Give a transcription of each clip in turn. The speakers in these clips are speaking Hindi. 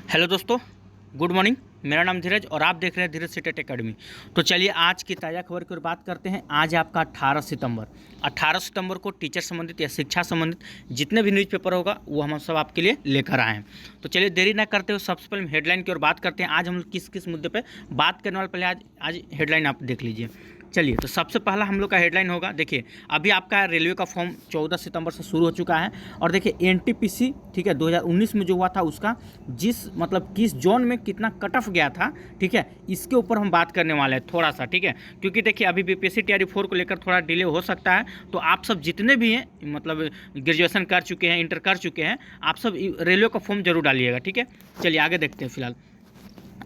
हेलो दोस्तों, गुड मॉर्निंग। मेरा नाम धीरज और आप देख रहे हैं धीरज सीटेट एकेडमी। तो चलिए आज की ताज़ा खबर की ओर बात करते हैं। आज है आपका 18 सितंबर को टीचर संबंधित या शिक्षा संबंधित जितने भी न्यूज़पेपर होगा वो हम सब आपके लिए लेकर आए हैं। तो चलिए देरी ना करते हुए सबसे पहले हेडलाइन की ओर बात करते हैं। आज हम लोग किस किस मुद्दे पर बात करने वाले, पहले आज हेडलाइन आप देख लीजिए। चलिए, तो सबसे पहला हम लोग का हेडलाइन होगा, देखिए अभी आपका रेलवे का फॉर्म 14 सितंबर से शुरू हो चुका है। और देखिए एनटीपीसी, ठीक है, 2019 में जो हुआ था उसका किस जोन में कितना कट ऑफ गया था, ठीक है, इसके ऊपर हम बात करने वाले हैं थोड़ा सा, ठीक है। क्योंकि देखिए अभी बीपीएससी टीआरई 4 को लेकर थोड़ा डिले हो सकता है। तो आप सब जितने भी हैं, मतलब ग्रेजुएशन कर चुके हैं, इंटर कर चुके हैं, आप सब रेलवे का फॉर्म जरूर डालिएगा, ठीक है। चलिए आगे देखते हैं। फिलहाल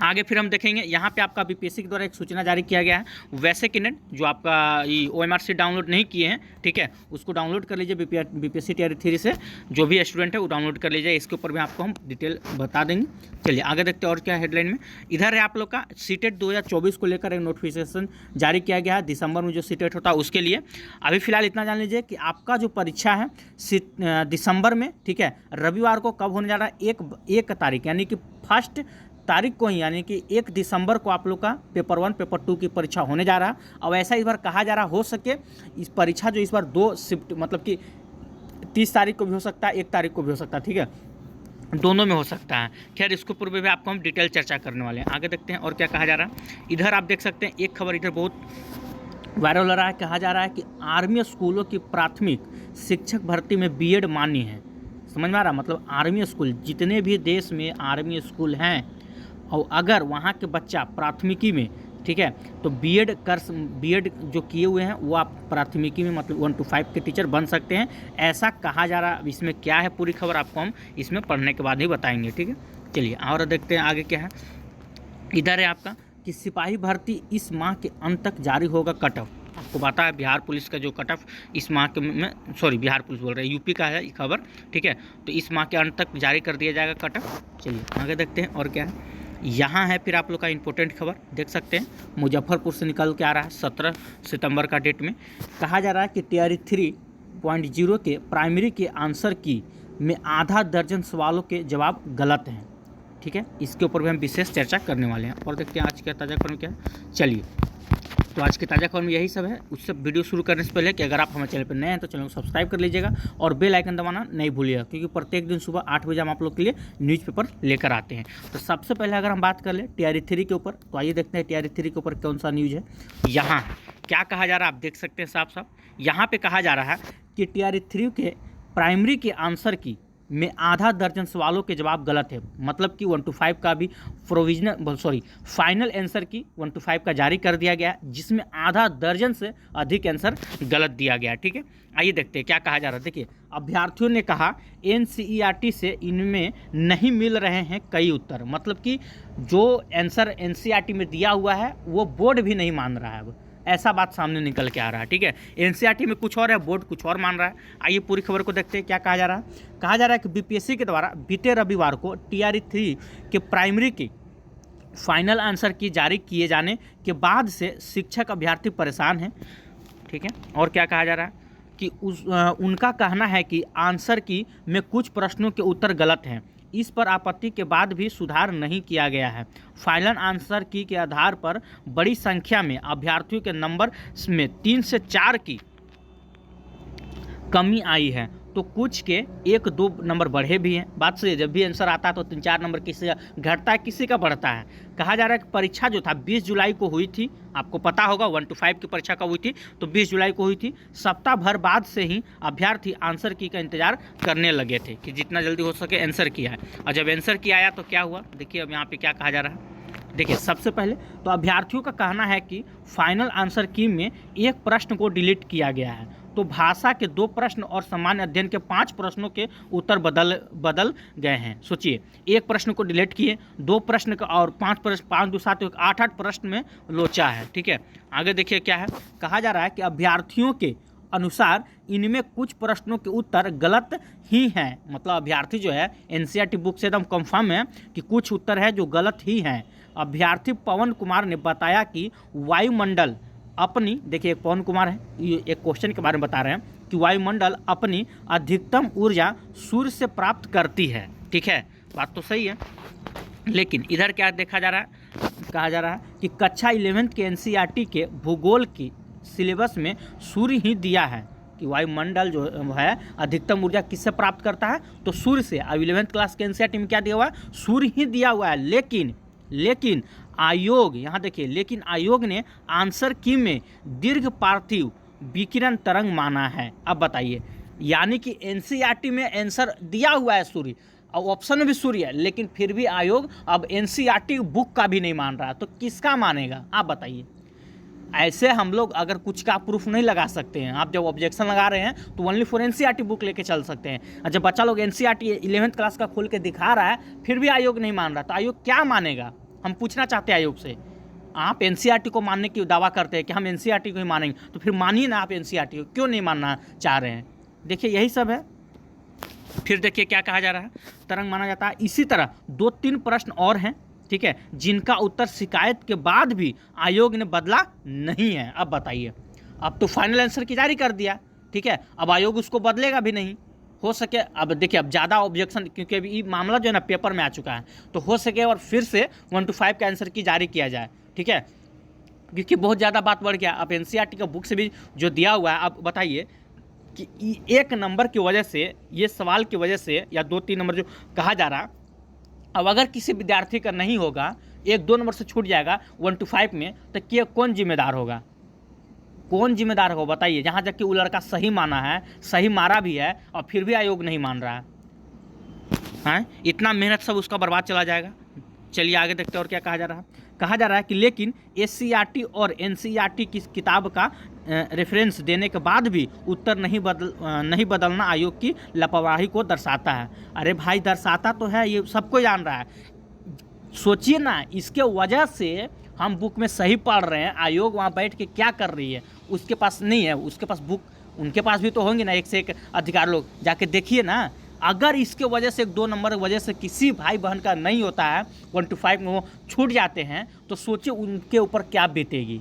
आगे फिर हम देखेंगे, यहाँ पे आपका बीपीएससी के द्वारा एक सूचना जारी किया गया है। वैसे कैंडिडेट जो आपका ये ओएमआर डाउनलोड नहीं किए हैं, ठीक है, उसको डाउनलोड कर लीजिए। बीपीएससी टीआरई 3 से जो भी स्टूडेंट है वो डाउनलोड कर लीजिए। इसके ऊपर भी आपको हम डिटेल बता देंगे। चलिए आगे देखते हैं और क्या हेडलाइन में। इधर है आप लोग का सीटेट 2024 को लेकर एक नोटिफिकेशन जारी किया गया है। दिसंबर में जो सीटेट होता है उसके लिए अभी फिलहाल इतना जान लीजिए कि आपका जो परीक्षा है दिसंबर में, ठीक है, रविवार को कब होने जा रहा है, एक तारीख यानी कि 1 तारीख को ही, यानी कि 1 दिसंबर को आप लोग का पेपर 1 पेपर 2 की परीक्षा होने जा रहा है। और ऐसा इस बार कहा जा रहा हो सके इस परीक्षा जो इस बार 2 शिफ्ट, मतलब कि 30 तारीख को भी हो सकता है, 1 तारीख को भी हो सकता है, ठीक है, दोनों में हो सकता है। खैर इसके ऊपर भी आपको हम डिटेल चर्चा करने वाले हैं। आगे देखते हैं और क्या कहा जा रहा है। इधर आप देख सकते हैं एक खबर इधर बहुत वायरल हो रहा है। कहा जा रहा है कि आर्मी स्कूलों की प्राथमिक शिक्षक भर्ती में बीएड मान्य है। समझ में आ रहा, मतलब आर्मी स्कूल, जितने भी देश में आर्मी स्कूल हैं और अगर वहाँ के बच्चा प्राथमिकी में, ठीक है, तो बीएड जो किए हुए हैं वो आप प्राथमिकी में मतलब 1 to 5 के टीचर बन सकते हैं, ऐसा कहा जा रहा है। इसमें क्या है पूरी खबर आपको हम इसमें पढ़ने के बाद ही बताएंगे, ठीक है। चलिए और देखते हैं आगे क्या है। इधर है आपका कि सिपाही भर्ती इस माह के अंत तक जारी होगा कट ऑफ। आपको पता है बिहार पुलिस का जो कट ऑफ इस माह के में, सॉरी बिहार पुलिस बोल रहे हैं, यूपी का है ये खबर, ठीक है। तो इस माह के अंत तक जारी कर दिया जाएगा कट ऑफ। चलिए आगे देखते हैं और क्या है। यहाँ है फिर आप लोग का इंपॉर्टेंट खबर, देख सकते हैं मुजफ्फरपुर से निकल के आ रहा है 17 सितंबर का डेट में। कहा जा रहा है कि टीआरई 3.0 के प्राइमरी के आंसर की में आधा दर्जन सवालों के जवाब गलत हैं, ठीक है। इसके ऊपर भी हम विशेष चर्चा करने वाले हैं। और देखते हैं आज का ताज़ा खबर क्या है। चलिए, तो आज की ताज़ा खबर में यही सब है। उससे वीडियो शुरू करने से पहले कि अगर आप हमारे चैनल पर नए हैं तो चैनल को सब्सक्राइब कर लीजिएगा और बेल आइकन दबाना नहीं भूलिएगा, क्योंकि प्रत्येक दिन सुबह 8 बजे हम आप लोग के लिए न्यूज़पेपर लेकर आते हैं। तो सबसे पहले अगर हम बात कर लें टीआरई 3 के ऊपर, तो आइए देखते हैं टीआरई 3 के ऊपर कौन सा न्यूज़ है। यहाँ क्या कहा जा रहा है आप देख सकते हैं साफ साफ। यहाँ पर कहा जा रहा है कि टीआरई 3 के प्राइमरी के आंसर की में आधा दर्जन सवालों के जवाब गलत है। मतलब कि 1 to 5 का भी फाइनल आंसर की 1 to 5 का जारी कर दिया गया, जिसमें आधा दर्जन से अधिक आंसर गलत दिया गया, ठीक है। आइए देखते हैं क्या कहा जा रहा है। देखिए अभ्यर्थियों ने कहा एनसीईआरटी से इनमें नहीं मिल रहे हैं कई उत्तर। मतलब कि जो आंसर एनसीईआरटी में दिया हुआ है वो बोर्ड भी नहीं मान रहा है, अब ऐसा बात सामने निकल के आ रहा है, ठीक है। एनसीईआरटी में कुछ और है, बोर्ड कुछ और मान रहा है। आइए पूरी खबर को देखते हैं क्या कहा जा रहा है। कहा जा रहा है कि बीपीएससी के द्वारा बीते रविवार को टीआरई 3 के प्राइमरी की फाइनल आंसर की जारी किए जाने के बाद से शिक्षक अभ्यर्थी परेशान हैं, ठीक है। और क्या कहा जा रहा है कि उनका कहना है कि आंसर की में कुछ प्रश्नों के उत्तर गलत हैं। इस पर आपत्ति के बाद भी सुधार नहीं किया गया है। फाइनल आंसर की के आधार पर बड़ी संख्या में अभ्यर्थियों के नंबर में 3 से 4 की कमी आई है, तो कुछ के 1-2 नंबर बढ़े भी हैं। बात सही है, जब भी आंसर आता है तो 3-4 नंबर किसी का घटता है, किसी का बढ़ता है। कहा जा रहा है कि परीक्षा जो था 20 जुलाई को हुई थी, आपको पता होगा 1 to 5 की परीक्षा कब हुई थी, तो 20 जुलाई को हुई थी। सप्ताह भर बाद से ही अभ्यर्थी आंसर की का इंतजार करने लगे थे कि जितना जल्दी हो सके आंसर की आए। और जब आंसर की आया तो क्या हुआ, देखिए अब यहाँ पे क्या कहा जा रहा है। देखिए सबसे पहले तो अभ्यर्थियों का कहना है कि फाइनल आंसर की में एक प्रश्न को डिलीट किया गया है, तो भाषा के 2 प्रश्न और सामान्य अध्ययन के 5 प्रश्नों के उत्तर बदल गए हैं। सोचिए, एक प्रश्न को डिलीट किए, 2 प्रश्न का और 5 प्रश्न, 5 2 7 8 प्रश्न में लोचा है, ठीक है। आगे देखिए क्या है। कहा जा रहा है कि अभ्यर्थियों के अनुसार इनमें कुछ प्रश्नों के उत्तर गलत ही हैं। मतलब अभ्यर्थी जो है एनसीईआरटी बुक से एकदम कंफर्म है कि कुछ उत्तर है जो गलत ही हैं। अभ्यर्थी पवन कुमार ने बताया कि वायुमंडल अपनी, देखिए पवन कुमार है, ये एक क्वेश्चन के बारे में बता रहे हैं कि वायुमंडल अपनी अधिकतम ऊर्जा सूर्य से प्राप्त करती है, ठीक है, बात तो सही है। लेकिन इधर क्या देखा जा रहा है, कहा जा रहा है कि कक्षा 11th के एनसीईआरटी के भूगोल की सिलेबस में सूर्य ही दिया है कि वायुमंडल जो है अधिकतम ऊर्जा किससे प्राप्त करता है, तो सूर्य से। अब 11th क्लास के एनसीईआरटी में क्या दिया हुआ है, सूर्य ही दिया हुआ है। लेकिन आयोग, यहाँ देखिए, लेकिन आयोग ने आंसर की में दीर्घ पार्थिव विकिरण तरंग माना है। अब बताइए, यानी कि एनसीईआरटी में आंसर दिया हुआ है सूर्य और ऑप्शन में भी सूर्य है, लेकिन फिर भी आयोग अब एनसीईआरटी बुक का भी नहीं मान रहा, तो किसका मानेगा आप बताइए। ऐसे हम लोग अगर कुछ का प्रूफ नहीं लगा सकते हैं, आप जब ऑब्जेक्शन लगा रहे हैं तो ओनली फॉर एनसीईआरटी बुक लेके चल सकते हैं। जब बच्चा लोग एनसीईआरटी 11th क्लास का खोल के दिखा रहा है फिर भी आयोग नहीं मान रहा, तो आयोग क्या मानेगा, हम पूछना चाहते हैं आयोग से। आप एनसीईआरटी को मानने की दावा करते हैं कि हम एनसीईआरटी को ही मानेंगे, तो फिर मानिए ना आप एनसीईआरटी को, क्यों नहीं मानना चाह रहे हैं। देखिए यही सब है। फिर देखिए क्या कहा जा रहा है, तरंग माना जाता है। इसी तरह 2-3 प्रश्न और हैं, ठीक है, जिनका उत्तर शिकायत के बाद भी आयोग ने बदला नहीं है। अब बताइए, अब तो फाइनल आंसर की जारी कर दिया, ठीक है, अब आयोग उसको बदलेगा भी नहीं। हो सके, अब देखिए, अब ज़्यादा ऑब्जेक्शन, क्योंकि अभी ये मामला जो है ना पेपर में आ चुका है, तो हो सके और फिर से 1 to 5 का आंसर की जारी किया जाए, ठीक है, क्योंकि बहुत ज़्यादा बात बढ़ गया। अब एनसीईआरटी का बुक से भी जो दिया हुआ है, अब बताइए कि 1 नंबर की वजह से, ये सवाल की वजह से, या 2-3 नंबर जो कहा जा रहा, अब अगर किसी विद्यार्थी का नहीं होगा, 1-2 नंबर से छूट जाएगा 1 to 5 में, तो क्या कौन जिम्मेदार होगा, कौन जिम्मेदार होगा बताइए। जहाँ तक कि वो लड़का सही माना है, सही मारा भी है, और फिर भी आयोग नहीं मान रहा है, हैं? इतना मेहनत सब उसका बर्बाद चला जाएगा। चलिए आगे देखते हैं और क्या कहा जा रहा है। कहा जा रहा है कि लेकिन एससीईआरटी और एनसीईआरटी की किताब का रेफरेंस देने के बाद भी उत्तर नहीं बदलना आयोग की लापरवाही को दर्शाता है। अरे भाई, दर्शाता तो है, ये सबको जान रहा है। सोचिए ना, इसके वजह से हम बुक में सही पढ़ रहे हैं, आयोग वहाँ बैठ के क्या कर रही है, उसके पास नहीं है, उसके पास बुक, उनके पास भी तो होंगे ना, एक से एक अधिकार लोग, जाके देखिए ना। अगर इसके वजह से 1-2 नंबर की वजह से किसी भाई बहन का नहीं होता है, 1 to 5 में वो छूट जाते हैं, तो सोचिए उनके ऊपर क्या बीतेगी।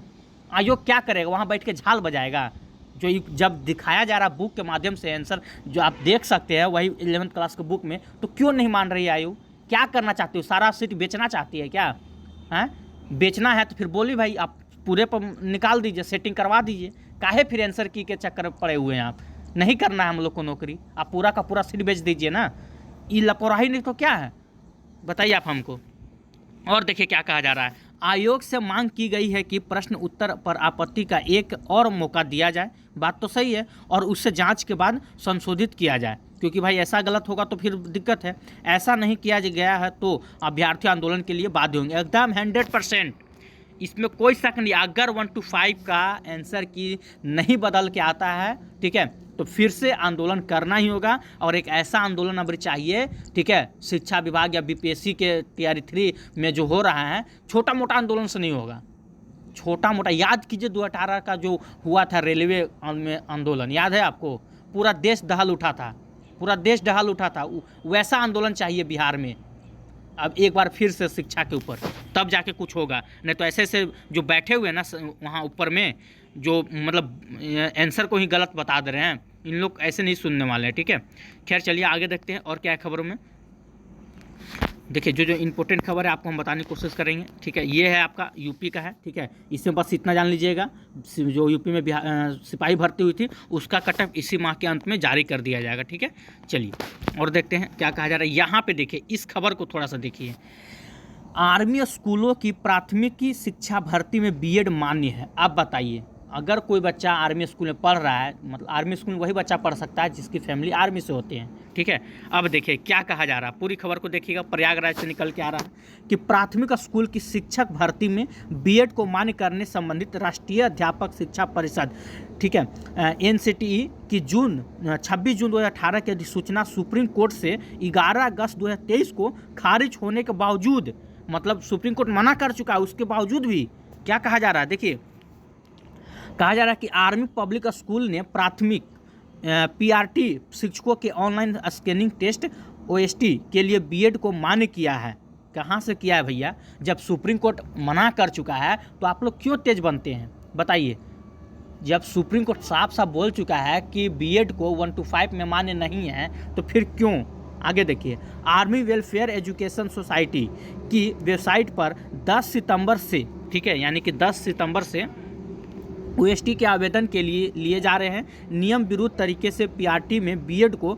आयोग क्या करेगा, वहाँ बैठ के झाल बजाएगा। जो जब दिखाया जा रहा बुक के माध्यम से आंसर जो आप देख सकते हैं वही 11th क्लास के बुक में, तो क्यों नहीं मान रही है आयोग, क्या करना चाहती हो, सारा सीट बेचना चाहती है क्या, हैं? बेचना है तो फिर बोलिए भाई, आप पूरे पर निकाल दीजिए, सेटिंग करवा दीजिए, काहे फिर आंसर की के चक्कर में पड़े हुए हैं आप। नहीं करना है हम लोग को नौकरी, आप पूरा का पूरा सीट बेच दीजिए ना। ये लापरवाही नहीं तो क्या है, बताइए आप हमको। और देखिए क्या कहा जा रहा है, आयोग से मांग की गई है कि प्रश्न उत्तर पर आपत्ति का एक और मौका दिया जाए। बात तो सही है, और उससे जांच के बाद संशोधित किया जाए, क्योंकि भाई ऐसा गलत होगा तो फिर दिक्कत है। ऐसा नहीं किया गया है तो अभ्यर्थी आंदोलन के लिए बाध्य होंगे, एकदम 100%, इसमें कोई शक नहीं। अगर 1 to 5 का आंसर की नहीं बदल के आता है, ठीक है, तो फिर से आंदोलन करना ही होगा। और एक ऐसा आंदोलन अब चाहिए, ठीक है, शिक्षा विभाग या बीपीएससी के तैयारी 3 में जो हो रहा है, छोटा मोटा आंदोलन से नहीं होगा, छोटा मोटा। याद कीजिए 2018 का जो हुआ था रेलवे में आंदोलन, याद है आपको, पूरा देश दहल उठा था, पूरा देश दहल उठा था। वैसा आंदोलन चाहिए बिहार में अब एक बार फिर से शिक्षा के ऊपर, तब जाके कुछ होगा। नहीं तो ऐसे ऐसे जो बैठे हुए हैं ना वहाँ ऊपर में, जो मतलब आंसर को ही गलत बता दे रहे हैं, इन लोग ऐसे नहीं सुनने वाले हैं, ठीक है। खैर चलिए आगे देखते हैं और क्या है खबरों में। देखिए जो इंपॉर्टेंट खबर है आपको हम बताने की कोशिश करेंगे, ठीक है। ये है आपका यूपी का है, ठीक है, इसमें बस इतना जान लीजिएगा, जो यूपी में सिपाही भर्ती हुई थी उसका कटअप इसी माह के अंत में जारी कर दिया जाएगा, ठीक है। चलिए और देखते हैं क्या कहा जा रहा है। यहाँ पे देखिए इस खबर को थोड़ा सा देखिए, आर्मी स्कूलों की प्राथमिकी शिक्षा भर्ती में बीएड मान्य है। अब बताइए, अगर कोई बच्चा आर्मी स्कूल में पढ़ रहा है, मतलब आर्मी स्कूल में वही बच्चा पढ़ सकता है जिसकी फैमिली आर्मी से होती है, ठीक है। अब देखिए क्या कहा जा रहा है, पूरी खबर को देखिएगा। प्रयागराज से निकल के आ रहा है कि प्राथमिक स्कूल की शिक्षक भर्ती में बीएड को मान्य करने संबंधित राष्ट्रीय अध्यापक शिक्षा परिषद, ठीक है, एनसीटीई की 26 जून 2018 की अधिसूचना सुप्रीम कोर्ट से 11 अगस्त 2023 को खारिज होने के बावजूद, मतलब सुप्रीम कोर्ट मना कर चुका है, उसके बावजूद भी क्या कहा जा रहा है, देखिए कहा जा रहा है कि आर्मी पब्लिक स्कूल ने प्राथमिक पीआरटी शिक्षकों के ऑनलाइन स्कैनिंग टेस्ट ओएसटी के लिए बीएड को मान्य किया है। कहाँ से किया है भैया, जब सुप्रीम कोर्ट मना कर चुका है तो आप लोग क्यों तेज बनते हैं बताइए। जब सुप्रीम कोर्ट साफ साफ बोल चुका है कि बीएड को 1 to 5 में मान्य नहीं है, तो फिर क्यों आगे देखिए, आर्मी वेलफेयर एजुकेशन सोसाइटी की वेबसाइट पर 10 सितंबर से, ठीक है, यानी कि 10 सितंबर से ओएसटी के आवेदन के लिए जा रहे हैं। नियम विरुद्ध तरीके से पीआरटी में बीएड को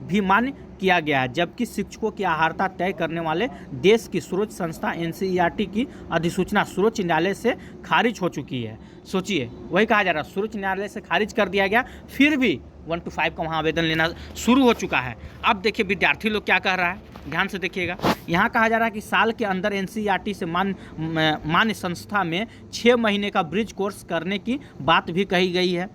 भी मान्य किया गया है, जबकि शिक्षकों की अर्हता तय करने वाले देश की सर्वोच्च संस्था एनसीईआरटी की अधिसूचना सर्वोच्च न्यायालय से खारिज हो चुकी है। सोचिए, वही कहा जा रहा है, सर्वोच्च न्यायालय से खारिज कर दिया गया, फिर भी 1 to 5 का वहाँ आवेदन लेना शुरू हो चुका है। अब देखिए विद्यार्थी लोग क्या कह रहा है, ध्यान से देखिएगा। यहाँ कहा जा रहा है कि साल के अंदर एनसीईआरटी से मान्य संस्था में 6 महीने का ब्रिज कोर्स करने की बात भी कही गई है।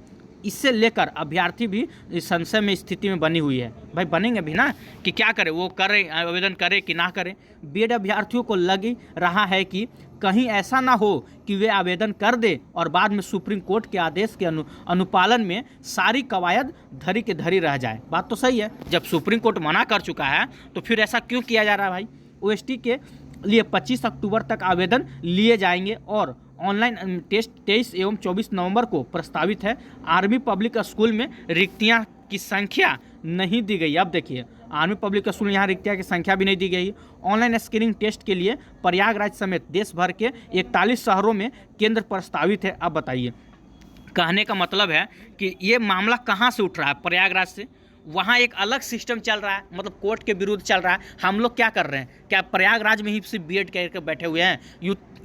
इससे लेकर अभ्यर्थी भी इस संशय में स्थिति में बनी हुई है, भाई बनेंगे भी ना, कि क्या करे, वो करे, आवेदन करे कि ना करे। बीएड अभ्यर्थियों को लग रहा है कि कहीं ऐसा ना हो कि वे आवेदन कर दे और बाद में सुप्रीम कोर्ट के आदेश के अनुपालन में सारी कवायद धरी के धरी रह जाए। बात तो सही है, जब सुप्रीम कोर्ट मना कर चुका है तो फिर ऐसा क्यों किया जा रहा है भाई। ओएसटी के लिए 25 अक्टूबर तक आवेदन लिए जाएंगे और ऑनलाइन टेस्ट 23 एवं 24 नवंबर को प्रस्तावित है। आर्मी पब्लिक स्कूल में रिक्तियां की संख्या नहीं दी गई। अब देखिए, आर्मी पब्लिक स्कूल में यहाँ रिक्तियां की संख्या भी नहीं दी गई। ऑनलाइन स्क्रीनिंग टेस्ट के लिए प्रयागराज समेत देश भर के 41 शहरों में केंद्र प्रस्तावित है। अब बताइए, कहने का मतलब है कि ये मामला कहाँ से उठ रहा है, प्रयागराज से। वहाँ एक अलग सिस्टम चल रहा है, मतलब कोर्ट के विरुद्ध चल रहा है। हम लोग क्या कर रहे हैं, क्या प्रयागराज में ही सिर्फ बीएड करके बैठे हुए हैं,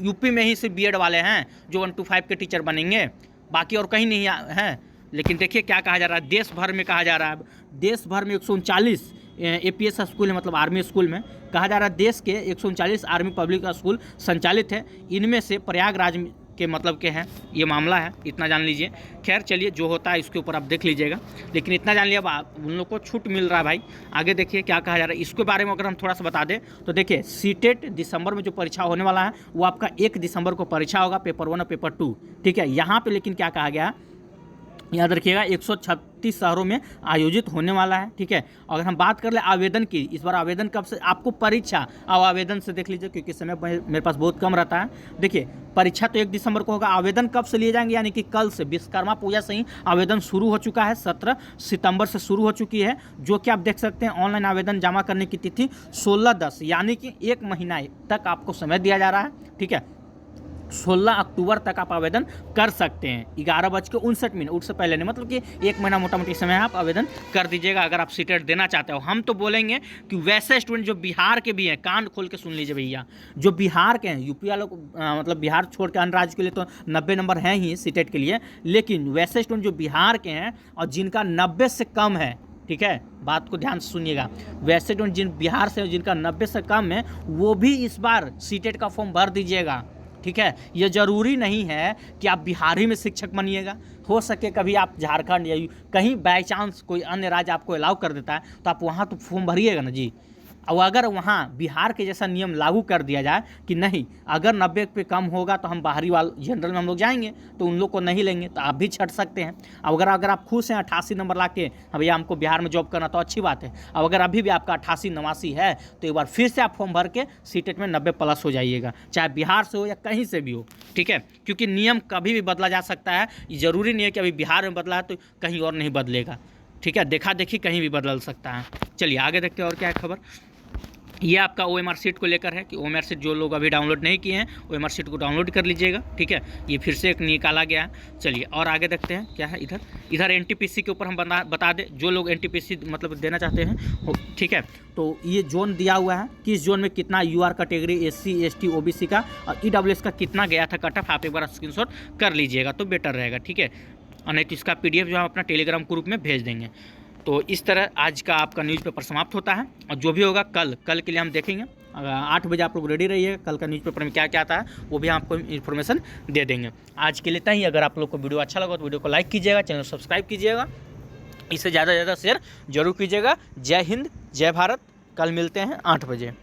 यूपी में ही सिर्फ बीएड वाले हैं जो 1 to 5 के टीचर बनेंगे, बाकी और कहीं नहीं हैं। लेकिन देखिए क्या कहा जा रहा है, देश भर में कहा जा रहा है, देश भर में 139 एपीएस स्कूल है, मतलब आर्मी स्कूल में कहा जा रहा है देश के 139 आर्मी पब्लिक स्कूल संचालित है, इनमें से प्रयागराज के मतलब के हैं। ये मामला है, इतना जान लीजिए। खैर चलिए, जो होता है इसके ऊपर आप देख लीजिएगा, लेकिन इतना जान लिया, अब उन लोग को छूट मिल रहा है भाई। आगे देखिए क्या कहा जा रहा है, इसके बारे में अगर हम थोड़ा सा बता दें तो देखिए, सीटेट दिसंबर में जो परीक्षा होने वाला है वो आपका 1 दिसंबर को परीक्षा होगा, पेपर 1 और पेपर 2, ठीक है। यहाँ पर लेकिन क्या कहा गया, याद रखिएगा 136 शहरों में आयोजित होने वाला है, ठीक है। अगर हम बात कर ले आवेदन की, इस बार आवेदन कब से, आपको परीक्षा अब आवेदन से देख लीजिए, क्योंकि समय मेरे पास बहुत कम रहता है। देखिए परीक्षा तो 1 दिसंबर को होगा, आवेदन कब से लिए जाएंगे, यानी कि कल से, विश्वकर्मा पूजा से ही आवेदन शुरू हो चुका है, 17 सितंबर से शुरू हो चुकी है, जो कि आप देख सकते हैं। ऑनलाइन आवेदन जमा करने की तिथि 16/10, यानी कि 1 महीना तक आपको समय दिया जा रहा है, ठीक है। 16 अक्टूबर तक आप आवेदन कर सकते हैं, 11:59, उससे पहले नहीं, मतलब कि 1 महीना मोटा मोटी समय आप आवेदन कर दीजिएगा अगर आप सीटेट देना चाहते हो। हम तो बोलेंगे कि वैसे स्टूडेंट जो बिहार के भी हैं, कान खोल के सुन लीजिए भैया, जो बिहार के हैं, यूपी वालों को मतलब बिहार छोड़ के अन्य राज्य के लिए तो 90 नंबर हैं ही सीटेट के लिए, लेकिन वैसे स्टूडेंट जो बिहार के हैं और जिनका 90 से कम है, ठीक है, बात को ध्यान से सुनिएगा, वैसे स्टूडेंट जिन बिहार से जिनका 90 से कम है, वो भी इस बार सीटेट का फॉर्म भर दीजिएगा, ठीक है। ये ज़रूरी नहीं है कि आप बिहारी में शिक्षक बनिएगा, हो सके कभी आप झारखंड या कहीं बाई चांस कोई अन्य राज्य आपको अलाउ कर देता है तो आप वहाँ तो फॉर्म भरिएगा ना जी। और अगर वहाँ बिहार के जैसा नियम लागू कर दिया जाए कि नहीं, अगर 90 पे कम होगा तो हम बाहरी वाले जनरल में हम लोग जाएंगे, तो उन लोग को नहीं लेंगे, तो आप भी छट सकते हैं। अब अगर आप खुश हैं 88 नंबर ला के, भैया हमको बिहार में जॉब करना, तो अच्छी बात है। अब अगर अभी भी आपका 88-89 है तो एक बार फिर से आप फॉर्म भर के सीटेट में 90+ हो जाइएगा, चाहे बिहार से हो या कहीं से भी हो, ठीक है। क्योंकि नियम कभी भी बदला जा सकता है, ज़रूरी नहीं है कि अभी बिहार में बदला है तो कहीं और नहीं बदलेगा, ठीक है। देखा देखी कहीं भी बदल सकता है। चलिए आगे देखते हैं और क्या है खबर। ये आपका OMR शीट को लेकर है कि OMR शीट जो लोग अभी डाउनलोड नहीं किए हैं, OMR शीट को डाउनलोड कर लीजिएगा, ठीक है। ये फिर से एक निकाला गया है। चलिए और आगे देखते हैं क्या है इधर NTPC के ऊपर हम बता दें, जो लोग NTPC मतलब देना चाहते हैं, ठीक है। तो ये जोन दिया हुआ है, किस जोन में कितना UR category, SC ST OBC का और EWS का कितना गया था कट ऑफ, आप एक बार स्क्रीनशॉट कर लीजिएगा तो बेटर रहेगा, ठीक है। और नहीं तो इसका PDF जो हम अपना टेलीग्राम ग्रुप में भेज देंगे। तो इस तरह आज का आपका न्यूज़पेपर समाप्त होता है, और जो भी होगा कल के लिए हम देखेंगे। 8 बजे आप लोग रेडी रहिए, कल का न्यूज़पेपर में क्या क्या आता है वो भी हम आपको इन्फॉर्मेशन दे देंगे। आज के लिए इतना ही। अगर आप लोग को वीडियो अच्छा लगा तो वीडियो को लाइक कीजिएगा, चैनल को सब्सक्राइब कीजिएगा, इसे ज़्यादा से ज़्यादा शेयर जरूर कीजिएगा। जय हिंद, जय भारत। कल मिलते हैं 8 बजे।